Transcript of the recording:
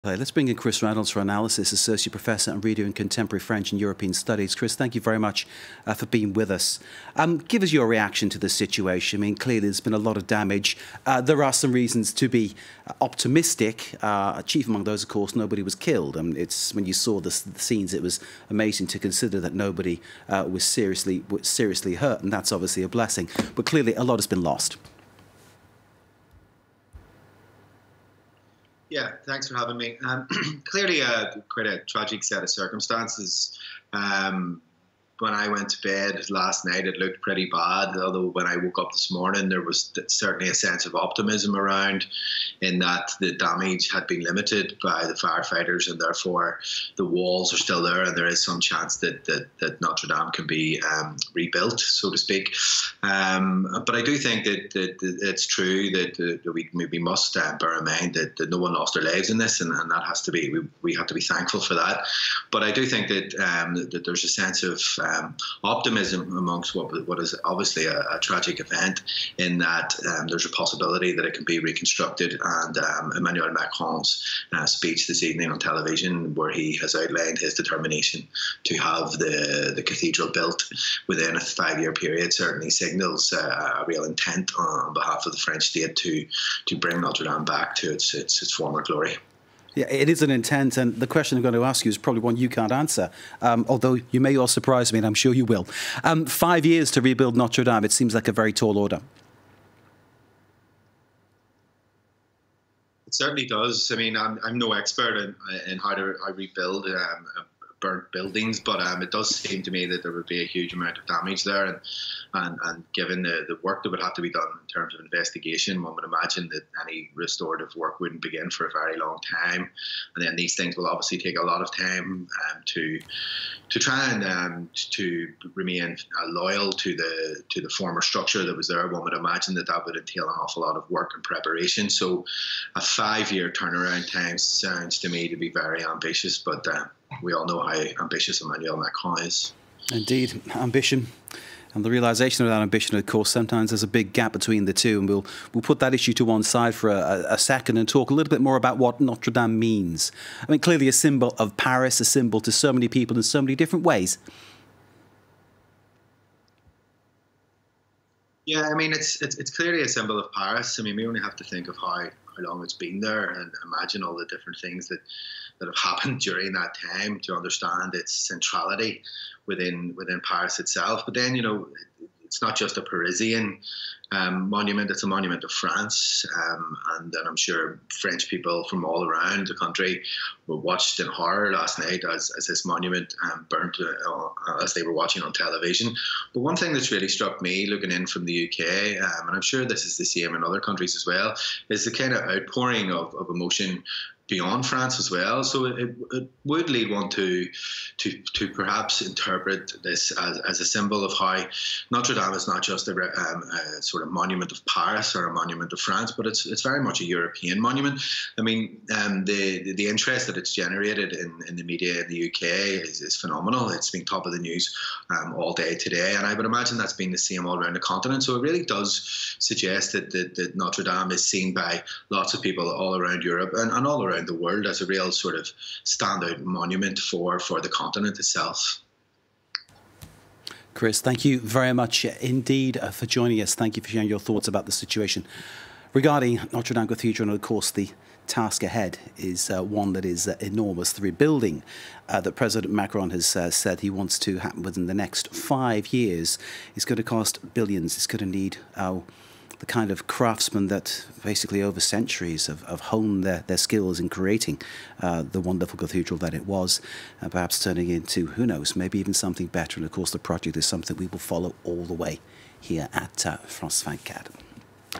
Let's bring in Chris Reynolds for analysis, Associate Professor and Reader in Contemporary French and European Studies. Chris, thank you very much for being with us. Give us your reaction to the situation. I mean, clearly there's been a lot of damage. There are some reasons to be optimistic. Chief among those, of course, nobody was killed. It's when you saw the scenes, it was amazing to consider that nobody was seriously hurt, and that's obviously a blessing. But clearly a lot has been lost. Yeah, thanks for having me. Clearly, quite a tragic set of circumstances. When I went to bed last night, it looked pretty bad, although when I woke up this morning, there was certainly a sense of optimism around, in that the damage had been limited by the firefighters, and therefore the walls are still there, and there is some chance that Notre Dame can be rebuilt, so to speak. But I do think that it's true that we must bear in mind that no one lost their lives in this, and that has to be, we have to be thankful for that. But I do think that there's a sense of optimism amongst what is obviously a tragic event, in that there's a possibility that it can be reconstructed. And Emmanuel Macron's speech this evening on television, where he has outlined his determination to have the cathedral built within a 5-year period, certainly signals a real intent on behalf of the French state to bring Notre Dame back to its former glory. Yeah, it is an intent, and the question I'm going to ask you is probably one you can't answer, although you may all surprise me, and I'm sure you will. 5 years to rebuild Notre Dame, it seems like a very tall order. It certainly does. I mean, I'm no expert in how to rebuild burnt buildings, but it does seem to me that there would be a huge amount of damage there, and given the work that would have to be done in terms of investigation, one would imagine that any restorative work wouldn't begin for a very long time. And then these things will obviously take a lot of time to try and to remain loyal to the former structure that was there. One would imagine that would entail an awful lot of work and preparation. So a 5-year turnaround time sounds to me to be very ambitious, but we all know how ambitious Emmanuel Macron is. Indeed, ambition. And the realisation of that ambition, of course, sometimes there's a big gap between the two. And we'll put that issue to one side for a second and talk a little bit more about what Notre Dame means. I mean, clearly a symbol of Paris, a symbol to so many people in so many different ways. Yeah, I mean, it's clearly a symbol of Paris. I mean, we only have to think of how long it's been there and imagine all the different things that have happened during that time to understand its centrality within Paris itself. But then, you know, it's not just a Parisian monument, it's a monument of France. And then I'm sure French people from all around the country were watched in horror last night as this monument burnt as they were watching on television. But one thing that's really struck me looking in from the UK, and I'm sure this is the same in other countries as well, is the kind of outpouring of emotion beyond France as well. So it would lead one to perhaps interpret this as a symbol of how Notre Dame is not just a sort of monument of Paris or a monument of France, but it's very much a European monument. I mean, the interest that it's generated in the media in the UK is phenomenal. It's been top of the news all day today, and I would imagine that's been the same all around the continent. So it really does suggest that Notre Dame is seen by lots of people all around Europe and all around the world as a real sort of standout monument for the continent itself. Chris, thank you very much indeed for joining us. Thank you for sharing your thoughts about the situation regarding Notre Dame Cathedral. And of course, the task ahead is one that is enormous. The rebuilding that President Macron has said he wants to happen within the next 5 years is going to cost billions. It's going to need the kind of craftsmen that basically over centuries have honed their skills in creating the wonderful cathedral that it was, and perhaps turning into, who knows, maybe even something better. And of course the project is something we will follow all the way here at France 24.